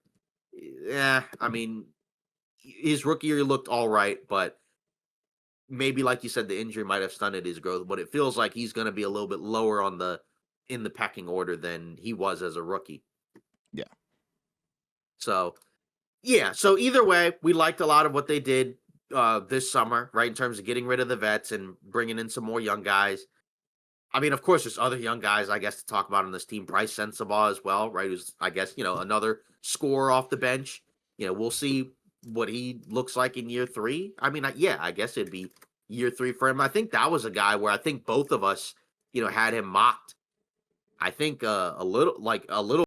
yeah, I mean, his rookie year looked all right, but maybe like you said, the injury might have stunted his growth. But it feels like he's going to be a little bit lower in the pecking order than he was as a rookie. Yeah. So yeah, so either way, we liked a lot of what they did this summer, right, in terms of getting rid of the vets and bringing in some more young guys. I mean, of course, there's other young guys, I guess, to talk about on this team. Bryce Sensabaugh as well, right? Who's, I guess, another scorer off the bench. We'll see what he looks like in year 3. I mean, yeah, I guess it'd be year 3 for him. I think that was a guy where I think both of us, had him mocked. I think a little